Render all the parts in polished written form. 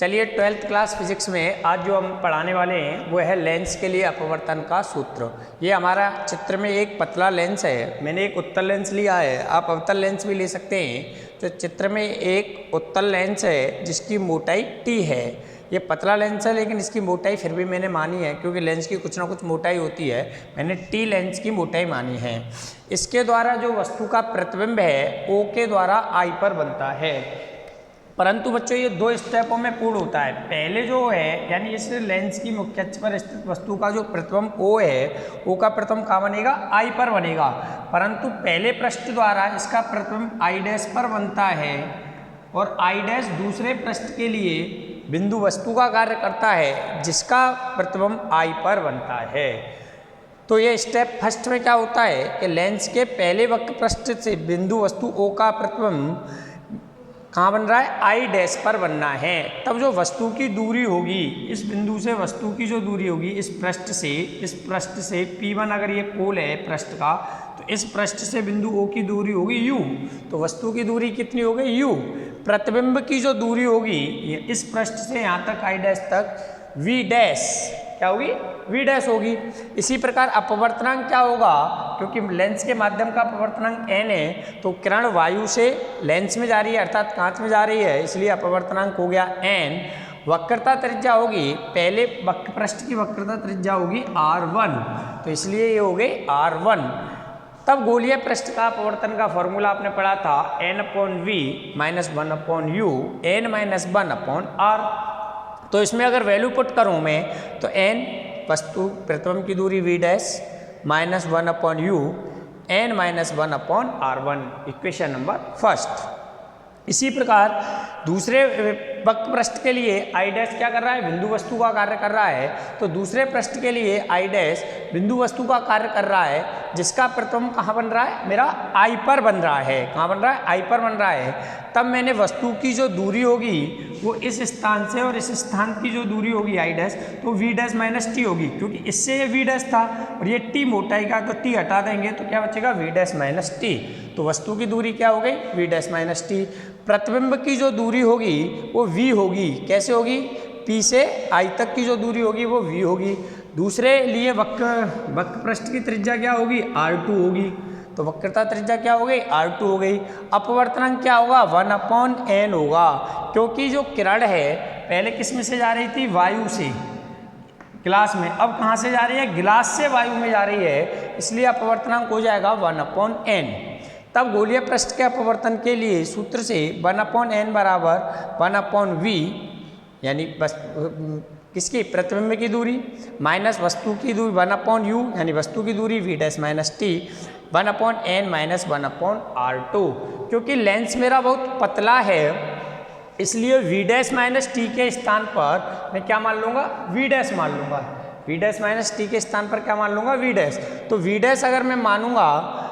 चलिए 12th class physics में आज जो हम पढ़ाने वाले हैं वो है लेंस के लिए अपवर्तन का सूत्र। ये हमारा चित्र में एक पतला लेंस है, मैंने एक उत्तल लेंस लिया है, आप अवतल लेंस भी ले सकते हैं। तो चित्र में एक उत्तल लेंस है जिसकी मोटाई t है। ये पतला लेंस है लेकिन इसकी मोटाई फिर भी मैंने मानी है क्योंकि लेंस की कुछ ना कुछ मोटाई होती है, मैंने t लेंस की मोटाई मानी है। इसके द्वारा जो वस्तु का प्रतिबिंब है O के द्वारा I पर बनता है। परंतु बच्चों ये दो स्टेपों में पूर्ण होता है। पहले जो है यानी इस लेंस की मुख्य अक्ष पर स्थित वस्तु का जो प्रतिबिंब O है, O का प्रतिबिंब कहाँ बनेगा? I पर बनेगा। परंतु पहले पृष्ठ द्वारा इसका प्रतिबिंब I डैश पर बनता है और I डैश दूसरे पृष्ठ के लिए बिंदु वस्तु का कार्य करता है जिसका प्रतिबिंब I पर बनता है। तो ये स्टेप फर्स्ट में क्या होता है कि लेंस के पहले वक्र पृष्ठ से बिंदु वस्तु O का प्रतिबिंब कहाँ बन रहा है? I डैश पर बनना है। तब जो वस्तु की दूरी होगी, इस बिंदु से वस्तु की जो दूरी होगी इस पृष्ठ से P1 अगर ये पोल है पृष्ठ का, तो इस पृष्ठ से बिंदु O की दूरी होगी U। तो वस्तु की दूरी कितनी हो गई? U। प्रतिबिंब की जो दूरी होगी इस पृष्ठ से यहाँ तक I डैश तक V डैश क्या होगी? V डैश होगी। इसी प्रकार अपवर्तनांक क्या होगा? क्योंकि लेंस के माध्यम का अपवर्तनांक n है तो किरण वायु से लेंस में जा रही है अर्थात कांच में जा रही है, इसलिए अपवर्तनांक हो गया n। वक्रता त्रिज्या होगी, पहले वक्र पृष्ठ की वक्रता त्रिज्या होगी r1, तो इसलिए ये हो गई r1। तब गोलीय पृष्ठ का अपवर्तन का फॉर्मूला आपने पढ़ा था n/v - 1/u n-1/r। तो इसमें अगर वैल्यू पुट करूँ मैं तो n वस्तु प्रतिबिंब की दूरी v dash -1/u n-1/r1, equation number first. इसी प्रकार दूसरे वक्र पृष्ठ के लिए I डैश क्या कर रहा है? बिंदु वस्तु का कार्य कर रहा है। तो दूसरे पृष्ठ के लिए I डैश बिंदु वस्तु का कार्य कर रहा है जिसका प्रतिबिंब कहाँ बन रहा है? मेरा I पर बन रहा है। कहाँ बन रहा है? I पर बन रहा है। तब मैंने वस्तु की जो दूरी होगी वो इस स्थान से और इस स्थान की जो दूरी होगी I डैश, तो V डैश माइनस T होगी, क्योंकि इससे ये V डैश था और ये T मोटाई का, तो T हटा देंगे तो क्या बचेगा? V dash minus T। तो वस्तु की दूरी क्या हो गई? V dash minus T। प्रतिबिंब की जो दूरी होगी वो V होगी। कैसे होगी? P से I तक की जो दूरी होगी वो V होगी। दूसरे लिए वक्र पृष्ठ की त्रिज्या क्या होगी? R2 होगी। तो वक्रता त्रिज्या क्या हो गई? R2 हो गई। अपवर्तनांक क्या होगा? 1/n होगा, क्योंकि जो किरण है पहले किस में से जा रही थी? वायु से, गिलास में। अब कहाँ से जा रही है? गिलास से वायु में जा रही है, इसलिए अपवर्तनांक हो जाएगा 1/n। तब गोलीय पृष्ठ के अपवर्तन के लिए सूत्र से 1/n बराबर 1/v यानी बस किसकी? प्रतिबिंब की दूरी माइनस वस्तु की दूरी 1/u यानी वस्तु की दूरी v dash minus t 1/n minus 1/r2। क्योंकि लेंस मेरा बहुत पतला है इसलिए v डैश माइनस t के स्थान पर मैं क्या मान लूँगा? v डैश मान लूँगा। v डैश माइनस t के स्थान पर क्या मान लूँगा? v dash. तो v डैश अगर मैं मानूंगा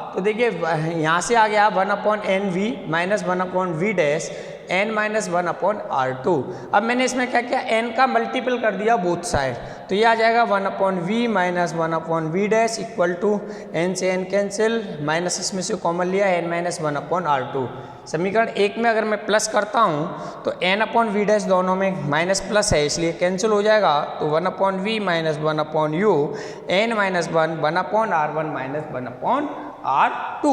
तो देखिए यहाँ से आ गया 1/nv minus 1/v dash n-1/r2। अब मैंने इसमें क्या किया? n का मल्टीपल कर दिया बोथ साइड, तो ये आ जाएगा 1/v minus 1/v dash equal to n से n कैंसिल, माइनस इसमें से कॉमन लिया n-1/r2। समीकरण 1 में अगर मैं प्लस करता हूँ तो n/v डैश दोनों में माइनस प्लस है इसलिए कैंसिल हो जाएगा, तो 1/v minus 1/u n-1 1/r1 minus 1/r2।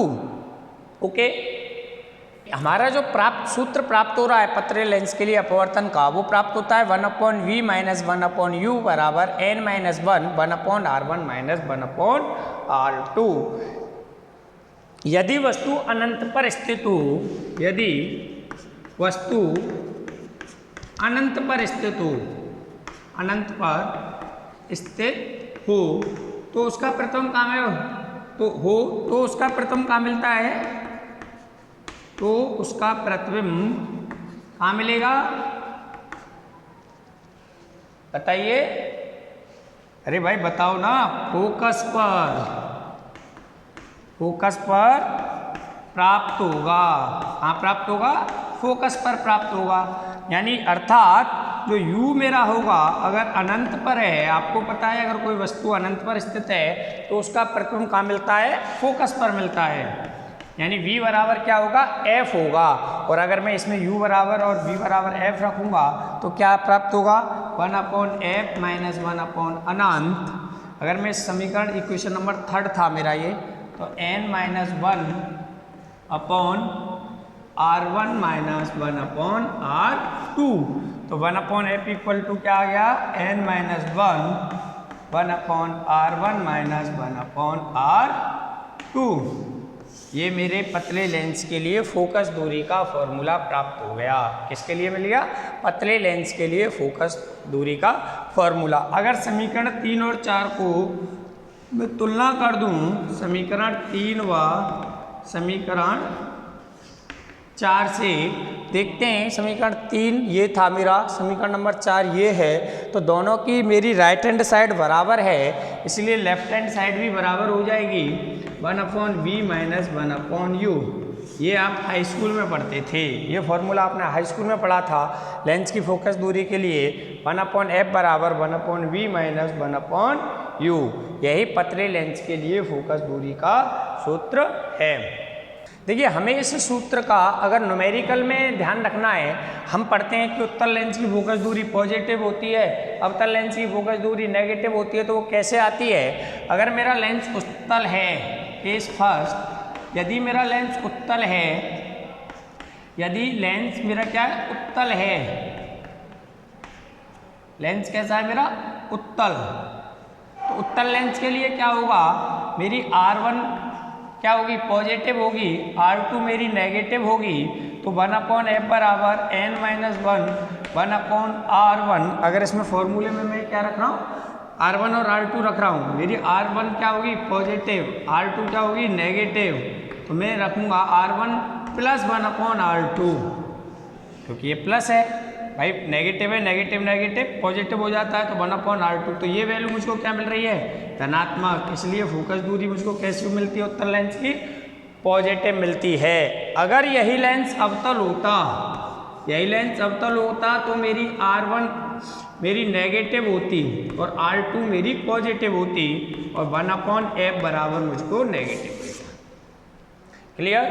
Okay, हमारा जो सूत्र प्राप्त हो रहा है पतले लेंस के लिए अपवर्तन का, वो प्राप्त होता है 1/v माइनस 1/u बराबर n-1 1/r1 माइनस 1/r2। यदि वस्तु अनंत पर स्थित हो, यदि वस्तु अनंत पर स्थित हो, अनंत पर स्थित हो तो उसका प्रतिबिंब कहाँ है? तो उसका प्रतिबिंब कहाँ मिलता है? तो उसका प्रतिबिंब कहाँ मिलेगा? बताइए, अरे भाई बताओ ना। फोकस पर प्राप्त होगा। कहाँ प्राप्त होगा? फोकस पर प्राप्त होगा। यानी अर्थात जो u मेरा होगा अगर अनंत पर है, आपको पता है अगर कोई वस्तु अनंत पर स्थित है तो उसका प्रतिबिंब कहाँ मिलता है? फोकस पर मिलता है। यानी v बराबर क्या होगा, f होगा। और अगर मैं इसमें u बराबर और v बराबर f रखूँगा तो क्या प्राप्त होगा, 1/f माइनस 1 अनंत। अगर मैं इस समीकरण इक्वेशन नंबर 3 था मेरा ये, तो n minus 1/r1 minus 1/r2। तो 1/f इक्वल टू क्या आ गया, n minus 1/r1 minus 1/r2। ये मेरे पतले लेंस के लिए फोकस दूरी का फॉर्मूला प्राप्त हो गया। किसके लिए मिल गया, पतले लेंस के लिए फोकस दूरी का फॉर्मूला। अगर समीकरण 3 और 4 को मैं तुलना कर दूं, समीकरण 3 व समीकरण 4 से, देखते हैं समीकरण 3 ये था मेरा, समीकरण नंबर 4 ये है, तो दोनों की मेरी राइट हैंड साइड बराबर है, इसलिए लेफ्ट हैंड साइड भी बराबर हो जाएगी 1/v माइनस 1/u। ये आप हाई स्कूल में पढ़ते थे, ये फॉर्मूला आपने हाई स्कूल में पढ़ा था लेंस की फोकस दूरी के लिए, 1/f बराबर 1/v माइनस 1/u। यही पतले लेंस के लिए फोकस दूरी का सूत्र है। देखिए, हमें इस सूत्र का अगर न्यूमेरिकल में ध्यान रखना है, हम पढ़ते हैं कि उत्तल लेंस की फोकस दूरी पॉजिटिव होती है, अवतल लेंस की फोकस दूरी नेगेटिव होती है। तो वो कैसे आती है, अगर मेरा लेंस उत्तल है, केस फर्स्ट, यदि मेरा लेंस उत्तल है, यदि लेंस मेरा क्या है, उत्तल है, लेंस कैसा है मेरा, उत्तल, तो उत्तल लेंस के लिए क्या होगा, मेरी R1 क्या होगी, पॉजिटिव होगी, R2 मेरी नेगेटिव होगी। तो 1/f बराबर n माइनस 1/r1। अगर इसमें फॉर्मूले में मैं क्या रख रहा हूँ, R1 और R2 रख रहा हूँ, मेरी R1 क्या होगी, पॉजिटिव, R2 क्या होगी, नेगेटिव, तो मैं रखूँगा R1 प्लस 1/r2, क्योंकि ये प्लस है भाई, नेगेटिव है, नेगेटिव नेगेटिव पॉजिटिव हो जाता है, तो 1/r2। तो ये वैल्यू मुझको क्या मिल रही है, धनात्मक, इसलिए फोकस दूरी मुझको कैसी मिलती है, उत्तल लेंस की पॉजिटिव मिलती है। अगर यही लेंस अवतल होता, यही लेंस अवतल होता तो मेरी R1 मेरी नेगेटिव होती और R2 मेरी पॉजिटिव होती, और 1/f बराबर मुझको नेगेटिव मिलता। क्लियर।